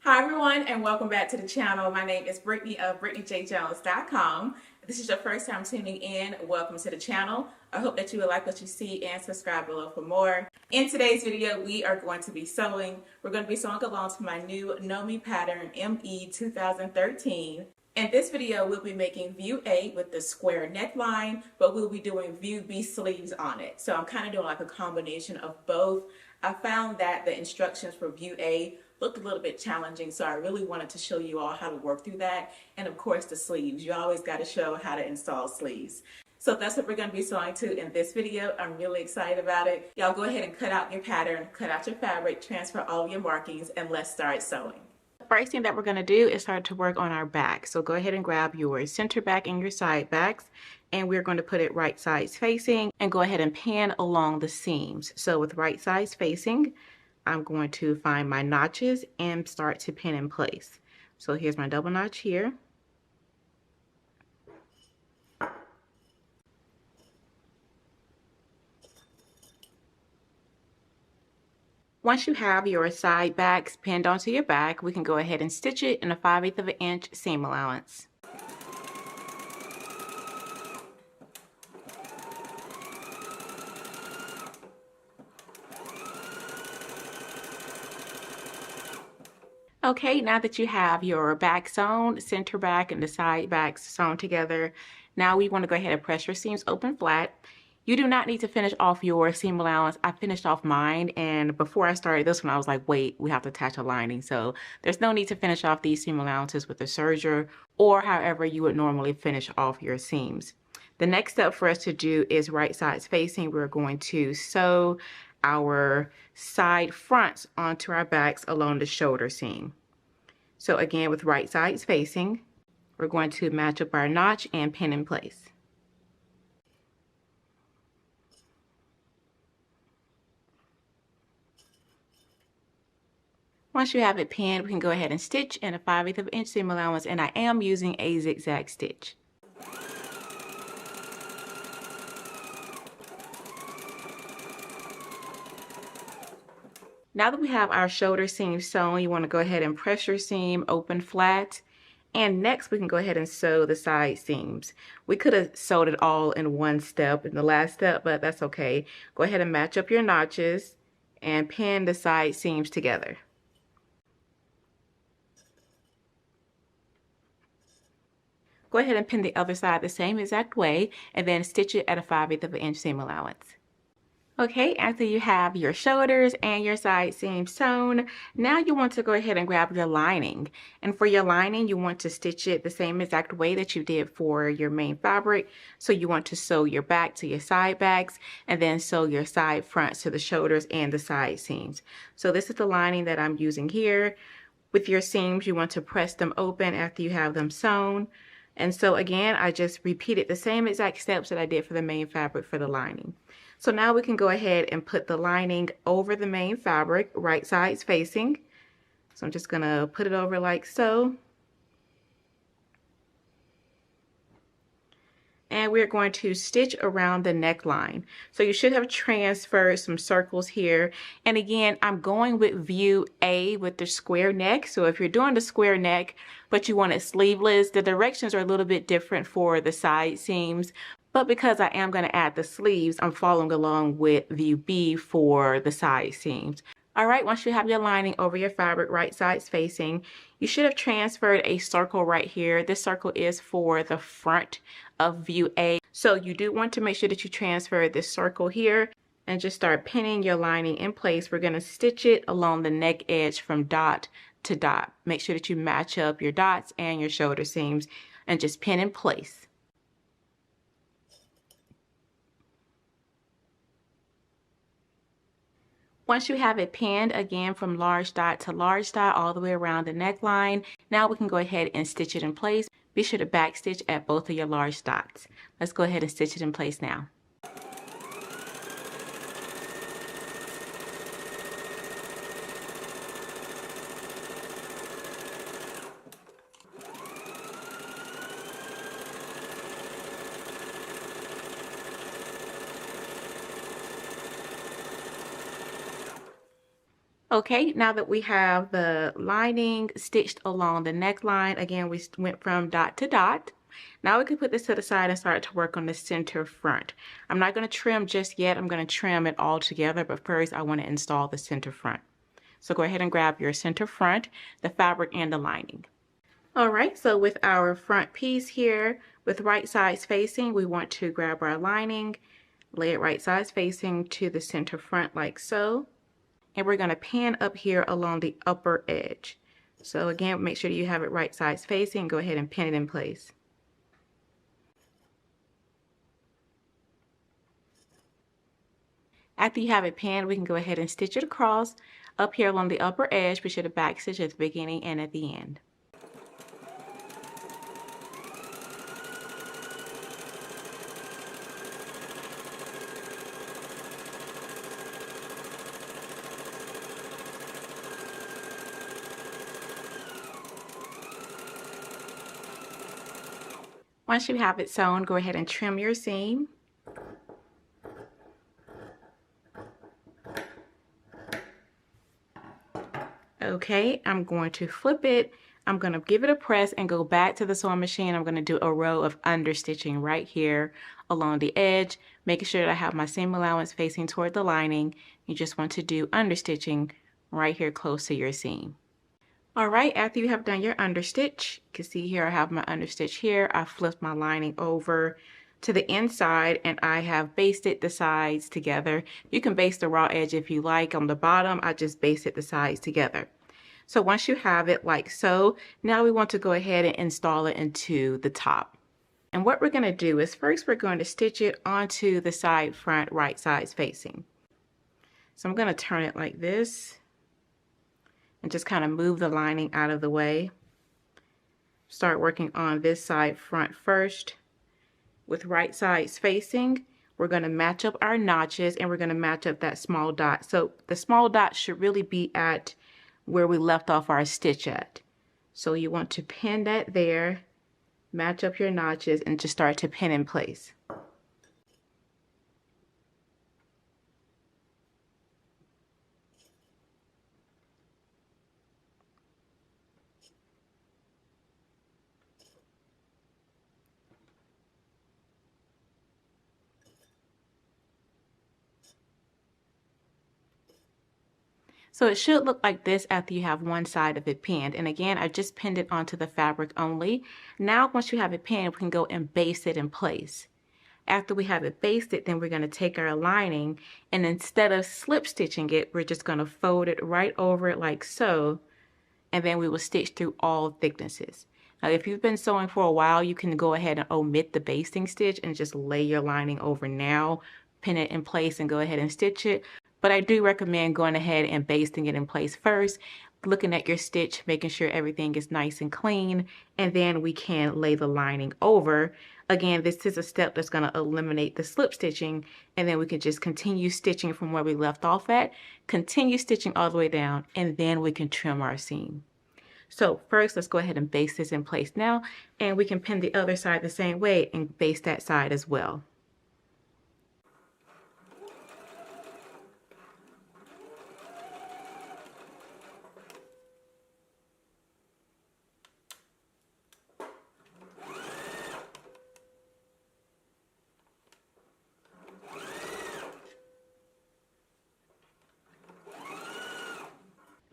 Hi everyone, and welcome back to the channel. My name is Brittany of BrittanyJJones.com. If this is your first time tuning in, welcome to the channel. I hope that you will like what you see and subscribe below for more. In today's video, we are going to be sewing. We're going to be sewing along to my new Know Me pattern, ME 2013. In this video, we'll be making view A with the square neckline, but we'll be doing view B sleeves on it. So I'm kind of doing like a combination of both. I found that the instructions for view A looked a little bit challenging, so I really wanted to show you all how to work through that. And of course the sleeves, you always got to show how to install sleeves. So that's what we're going to be sewing to in this video. I'm really excited about it. Y'all go ahead and cut out your pattern, cut out your fabric, transfer all your markings, and let's start sewing. The first thing that we're going to do is start to work on our back. So go ahead and grab your center back and your side backs, and we're going to put it right sides facing and go ahead and pin along the seams. So with right sides facing, I'm going to find my notches and start to pin in place. So here's my double notch here. Once you have your side backs pinned onto your back, we can go ahead and stitch it in a 5/8 of an inch seam allowance. Okay, now that you have your back sewn, center back and the side backs sewn together, now we want to go ahead and press your seams open flat. You do not need to finish off your seam allowance. I finished off mine, and before I started this one, I was like, wait, we have to attach a lining. So there's no need to finish off these seam allowances with a serger or however you would normally finish off your seams. The next step for us to do is right sides facing. We're going to sew our side fronts onto our backs along the shoulder seam. So again, with right sides facing, we're going to match up our notch and pin in place. Once you have it pinned, we can go ahead and stitch in a 5/8 of an inch seam allowance, and I am using a zigzag stitch. Now that we have our shoulder seam sewn, you want to go ahead and press your seam open flat. And next we can go ahead and sew the side seams. We could have sewed it all in one step in the last step, but that's okay. Go ahead and match up your notches and pin the side seams together. Go ahead and pin the other side the same exact way and then stitch it at a 5/8 of an inch seam allowance. Okay, after you have your shoulders and your side seams sewn, now you want to go ahead and grab your lining. And for your lining, you want to stitch it the same exact way that you did for your main fabric. So you want to sew your back to your side backs and then sew your side fronts to the shoulders and the side seams. So this is the lining that I'm using here. With your seams, you want to press them open after you have them sewn. And so again, I just repeated the same exact steps that I did for the main fabric for the lining. So now we can go ahead and put the lining over the main fabric, right sides facing. So I'm just gonna put it over like so. And we're going to stitch around the neckline. So you should have transferred some circles here. And again, I'm going with view A with the square neck. So if you're doing the square neck, but you want it sleeveless, the directions are a little bit different for the side seams. But because I am going to add the sleeves, I'm following along with view B for the side seams. All right, once you have your lining over your fabric, right sides facing, you should have transferred a circle right here. This circle is for the front of view A. So you do want to make sure that you transfer this circle here and just start pinning your lining in place. We're going to stitch it along the neck edge from dot to dot. Make sure that you match up your dots and your shoulder seams and just pin in place. Once you have it pinned, again from large dot to large dot all the way around the neckline, now we can go ahead and stitch it in place. Be sure to back stitch at both of your large dots. Let's go ahead and stitch it in place now. Okay, now that we have the lining stitched along the neckline, again, we went from dot to dot. Now we can put this to the side and start to work on the center front. I'm not going to trim just yet. I'm going to trim it all together, but first I want to install the center front. So go ahead and grab your center front, the fabric, and the lining. All right, so with our front piece here, with right sides facing, we want to grab our lining, lay it right sides facing to the center front like so. And we're going to pin up here along the upper edge. So again, make sure you have it right sides facing. Go ahead and pin it in place. After you have it pinned, we can go ahead and stitch it across up here along the upper edge. Be sure to back stitch at the beginning and at the end. Once you have it sewn, go ahead and trim your seam. Okay, I'm going to flip it. I'm going to give it a press and go back to the sewing machine. I'm going to do a row of understitching right here along the edge, making sure that I have my seam allowance facing toward the lining. You just want to do understitching right here close to your seam. All right, after you have done your understitch, you can see here I have my understitch here. I flipped my lining over to the inside and I have basted the sides together. You can baste the raw edge if you like. On the bottom, I just basted the sides together. So once you have it like so, now we want to go ahead and install it into the top. And what we're going to do is first we're going to stitch it onto the side front right sides facing. So I'm going to turn it like this and just kind of move the lining out of the way. Start working on this side front first. With right sides facing, we're going to match up our notches and we're going to match up that small dot. So the small dot should really be at where we left off our stitch at. So you want to pin that there, match up your notches, and just start to pin in place. So it should look like this after you have one side of it pinned. And again, I just pinned it onto the fabric only. Now, once you have it pinned, we can go and baste it in place. After we have it basted, then we're going to take our lining and instead of slip stitching it, we're just going to fold it right over it like so. And then we will stitch through all thicknesses. Now, if you've been sewing for a while, you can go ahead and omit the basting stitch and just lay your lining over now, pin it in place and go ahead and stitch it. But I do recommend going ahead and basting it in place first, looking at your stitch, making sure everything is nice and clean, and then we can lay the lining over. Again, this is a step that's going to eliminate the slip stitching, and then we can just continue stitching from where we left off at, continue stitching all the way down, and then we can trim our seam. So first, let's go ahead and baste this in place now, and we can pin the other side the same way and baste that side as well.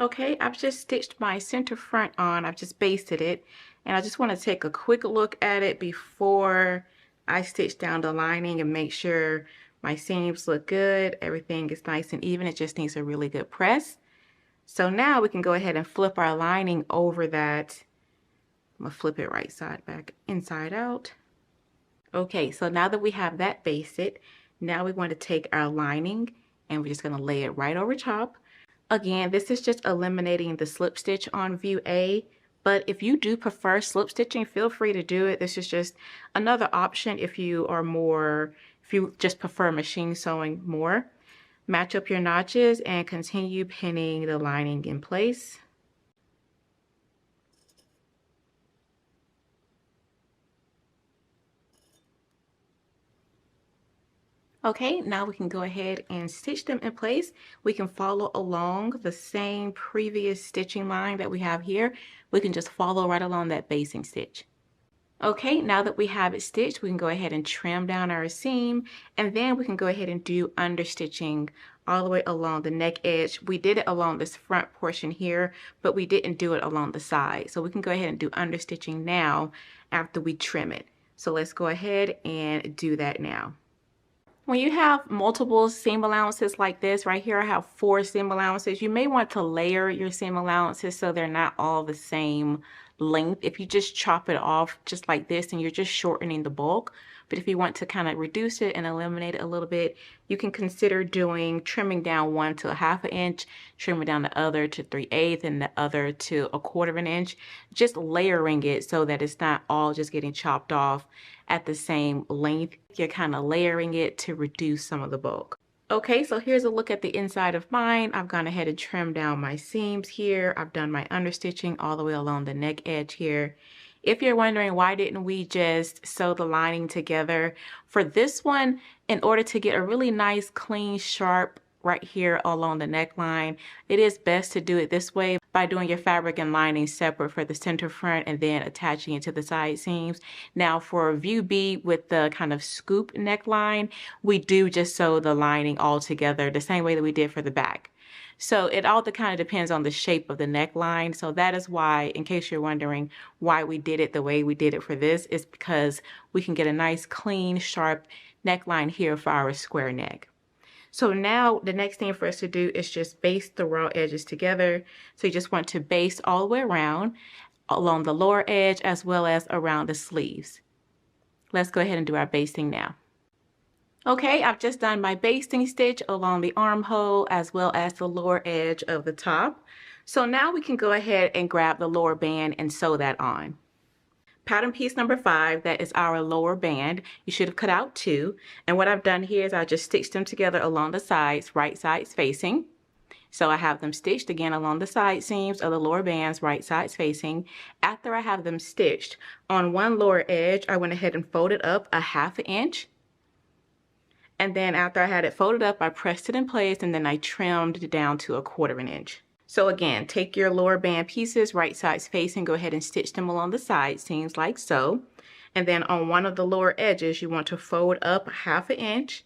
Okay, I've just stitched my center front on. I've just basted it, and I just want to take a quick look at it before I stitch down the lining and make sure my seams look good. Everything is nice and even. It just needs a really good press. So now we can go ahead and flip our lining over that. I'm gonna flip it right side back, inside out. Okay, so now that we have that basted, now we want to take our lining and we're just gonna lay it right over top. Again, this is just eliminating the slip stitch on view A, but if you do prefer slip stitching, feel free to do it. This is just another option if you just prefer machine sewing more. Match up your notches and continue pinning the lining in place. Okay, now we can go ahead and stitch them in place. We can follow along the same previous stitching line that we have here. We can just follow right along that basting stitch. Okay, now that we have it stitched, we can go ahead and trim down our seam, and then we can go ahead and do understitching all the way along the neck edge. We did it along this front portion here, but we didn't do it along the side. So we can go ahead and do understitching now after we trim it. So let's go ahead and do that now. When you have multiple seam allowances like this, right here I have 4 seam allowances, you may want to layer your seam allowances so they're not all the same length. If you just chop it off just like this, then you're just shortening the bulk. But if you want to kind of reduce it and eliminate it a little bit, you can consider trimming down one to 1/2 inch, trimming down the other to 3/8, and the other to 1/4 inch, just layering it so that it's not all just getting chopped off at the same length. You're kind of layering it to reduce some of the bulk. Okay, so here's a look at the inside of mine. I've gone ahead and trimmed down my seams here. I've done my understitching all the way along the neck edge here. If you're wondering why didn't we just sew the lining together, for this one, in order to get a really nice, clean, sharp right here along the neckline, it is best to do it this way by doing your fabric and lining separate for the center front and then attaching it to the side seams. Now for view B with the kind of scoop neckline, we do just sew the lining all together the same way that we did for the back. So it all kind of depends on the shape of the neckline. So that is why, in case you're wondering why we did it the way we did it for this, is because we can get a nice, clean, sharp neckline here for our square neck. So now the next thing for us to do is just baste the raw edges together. So you just want to baste all the way around along the lower edge as well as around the sleeves. Let's go ahead and do our basting now. Okay, I've just done my basting stitch along the armhole as well as the lower edge of the top. So now we can go ahead and grab the lower band and sew that on. Pattern piece number 5, that is our lower band. You should have cut out 2. And what I've done here is I just stitched them together along the sides, right sides facing. So I have them stitched again along the side seams of the lower bands, right sides facing. After I have them stitched, on one lower edge, I went ahead and folded up 1/2 inch. And then after I had it folded up, I pressed it in place and then I trimmed it down to 1/4 inch. So again, take your lower band pieces, right sides facing, go ahead and stitch them along the side seams like so. And then on one of the lower edges, you want to fold up 1/2 inch.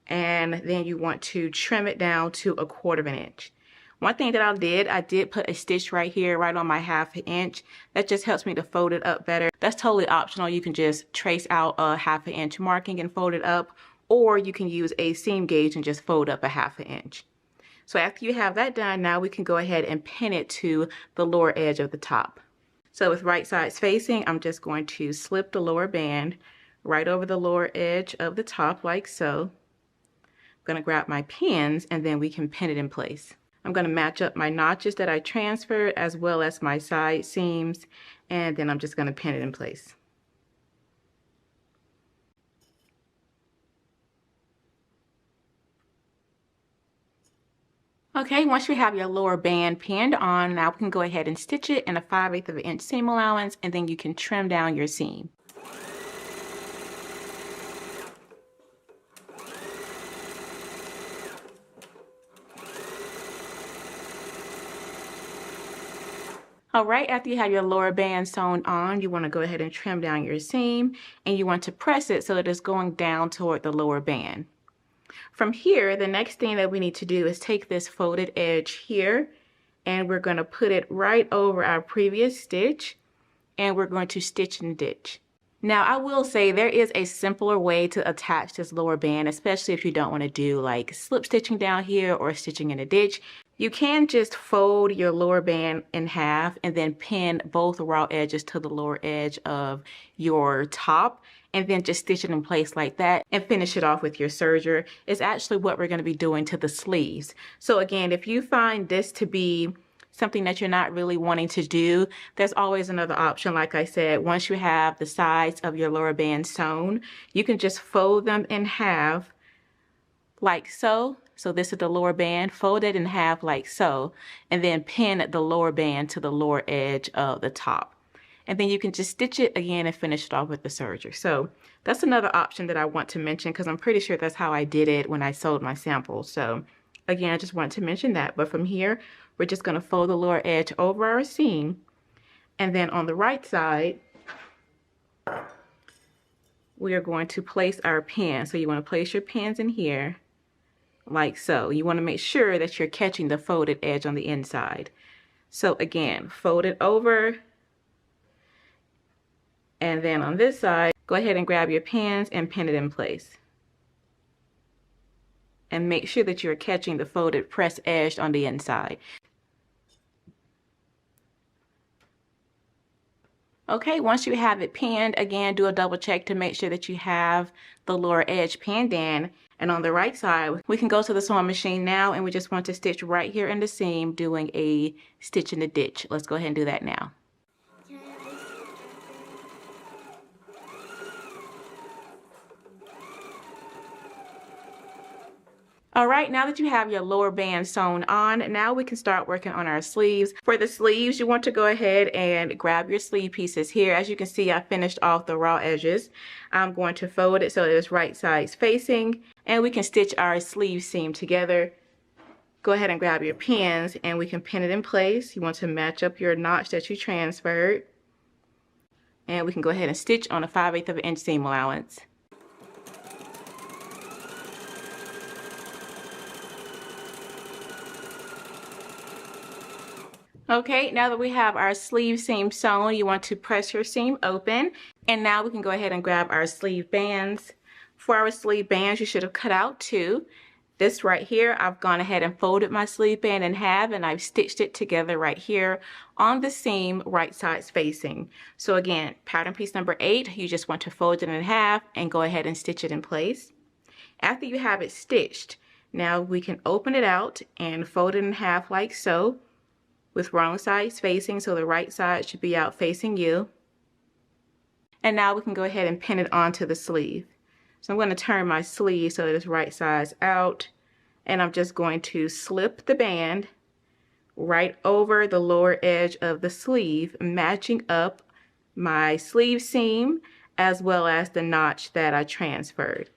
And then you want to trim it down to 1/4 inch. One thing that I did put a stitch right here, right on my 1/2 inch. That just helps me to fold it up better. That's totally optional. You can just trace out a 1/2 inch marking and fold it up, or you can use a seam gauge and just fold up 1/2 inch. So after you have that done, now we can go ahead and pin it to the lower edge of the top. So with right sides facing, I'm just going to slip the lower band right over the lower edge of the top like so. I'm going to grab my pins and then we can pin it in place. I'm going to match up my notches that I transferred as well as my side seams, and then I'm just going to pin it in place. Okay, once you have your lower band pinned on, now we can go ahead and stitch it in a 5/8 inch seam allowance, and then you can trim down your seam. All right, after you have your lower band sewn on, you want to go ahead and trim down your seam, and you want to press it so that it's going down toward the lower band. From here, the next thing that we need to do is take this folded edge here, and we're going to put it right over our previous stitch, and we're going to stitch and ditch. Now, I will say there is a simpler way to attach this lower band, especially if you don't want to do like slip stitching down here or stitching in a ditch. You can just fold your lower band in half and then pin both raw edges to the lower edge of your top, and then just stitch it in place like that and finish it off with your serger. It's actually what we're going to be doing to the sleeves. So again, if you find this to be something that you're not really wanting to do, there's always another option. Like I said, once you have the sides of your lower band sewn, you can just fold them in half like so. So this is the lower band, fold it in half like so, and then pin the lower band to the lower edge of the top. and then you can just stitch it again and finish it off with the serger. So that's another option that I want to mention because I'm pretty sure that's how I did it when I sewed my samples. So again, I just wanted to mention that. But from here, we're just going to fold the lower edge over our seam, and then on the right side, we are going to place our pin. So you want to place your pins in here like so. You want to make sure that you're catching the folded edge on the inside. So again, fold it over, and then on this side, go ahead and grab your pins and pin it in place. And make sure that you're catching the folded press edge on the inside. Okay, once you have it pinned, again, do a double check to make sure that you have the lower edge pinned in. And on the right side, we can go to the sewing machine now, and we just want to stitch right here in the seam, doing a stitch in the ditch. Let's go ahead and do that now. All right, now that you have your lower band sewn on, now we can start working on our sleeves. For the sleeves, you want to go ahead and grab your sleeve pieces here. As you can see, I finished off the raw edges. I'm going to fold it so it's right sides facing, and we can stitch our sleeve seam together. Go ahead and grab your pins, and we can pin it in place. You want to match up your notch that you transferred. And we can go ahead and stitch on a 5/8 of an inch seam allowance. Okay, now that we have our sleeve seam sewn, you want to press your seam open, and now we can go ahead and grab our sleeve bands. For our sleeve bands, you should have cut out 2. This right here, I've gone ahead and folded my sleeve band in half, and I've stitched it together right here on the seam, right sides facing. So again, pattern piece number 8, you just want to fold it in half and go ahead and stitch it in place. After you have it stitched, now we can open it out and fold it in half like so, with wrong sides facing, so the right side should be out facing you. And now we can go ahead and pin it onto the sleeve. So I'm going to turn my sleeve so that it's right sides out, and I'm just going to slip the band right over the lower edge of the sleeve, matching up my sleeve seam as well as the notch that I transferred.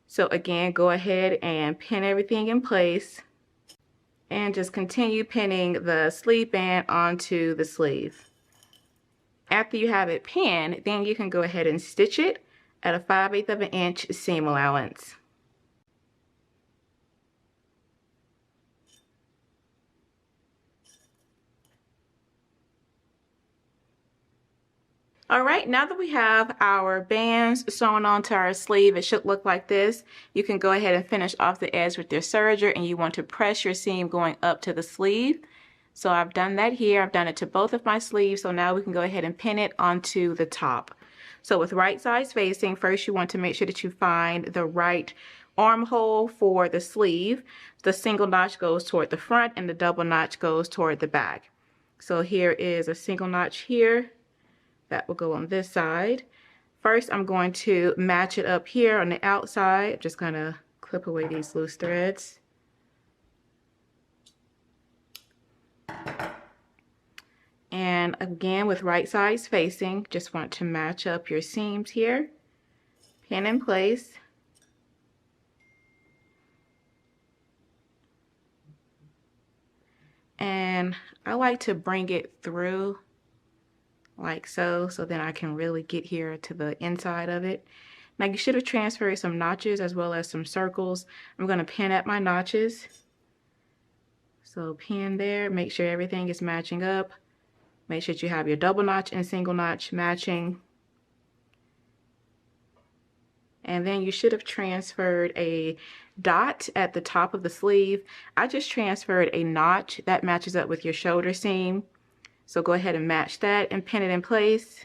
So again, go ahead and pin everything in place, and just continue pinning the sleeve band onto the sleeve. After you have it pinned, then you can go ahead and stitch it at a 5/8 of an inch seam allowance. All right, now that we have our bands sewn onto our sleeve, it should look like this. You can go ahead and finish off the edge with your serger, and you want to press your seam going up to the sleeve. So I've done that here. I've done it to both of my sleeves, so now we can go ahead and pin it onto the top. So with right sides facing, first you want to make sure that you find the right armhole for the sleeve. The single notch goes toward the front, and the double notch goes toward the back. So here is a single notch here. That will go on this side. First, I'm going to match it up here on the outside. I'm just going to clip away these loose threads. And again, with right sides facing, just want to match up your seams here. Pin in place. And I like to bring it through like so, so then I can really get here to the inside of it. Now you should have transferred some notches as well as some circles. I'm going to pin at my notches. So pin there, make sure everything is matching up. Make sure that you have your double notch and single notch matching. And then you should have transferred a dot at the top of the sleeve. I just transferred a notch that matches up with your shoulder seam. So go ahead and match that and pin it in place.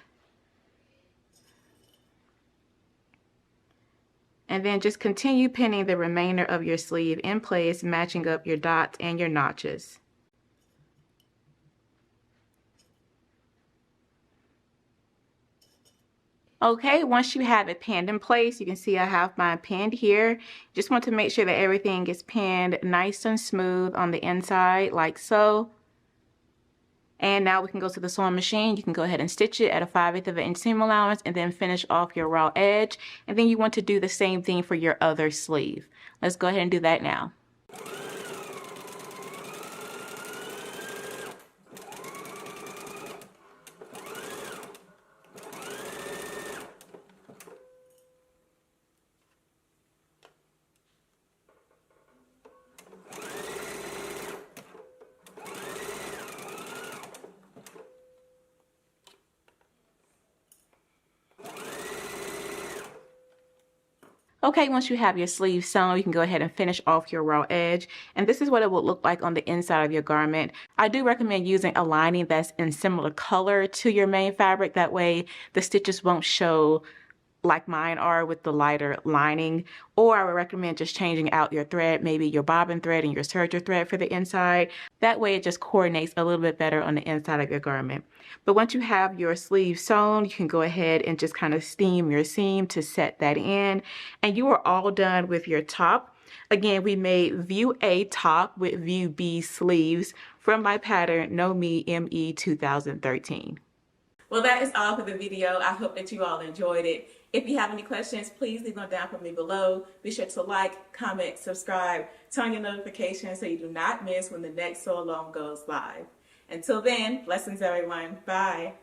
And then just continue pinning the remainder of your sleeve in place, matching up your dots and your notches. Okay, once you have it pinned in place, you can see I have mine pinned here. Just want to make sure that everything is pinned nice and smooth on the inside like so. And now we can go to the sewing machine. You can go ahead and stitch it at a 5/8 of an inch seam allowance and then finish off your raw edge. And then you want to do the same thing for your other sleeve. Let's go ahead and do that now. Okay, once you have your sleeve sewn, you can go ahead and finish off your raw edge. And this is what it will look like on the inside of your garment. I do recommend using a lining that's in similar color to your main fabric. That way the stitches won't show like mine are with the lighter lining. Or I would recommend just changing out your thread, maybe your bobbin thread and your serger thread for the inside. That way it just coordinates a little bit better on the inside of your garment. But once you have your sleeve sewn, you can go ahead and just kind of steam your seam to set that in. And you are all done with your top. Again, we made view A top with view B sleeves from my pattern Know Me ME2013. Well, that is all for the video. I hope that you all enjoyed it. If you have any questions, please leave them down for me below. Be sure to like, comment, subscribe, turn on your notifications so you do not miss when the next sew along goes live. Until then, blessings everyone. Bye.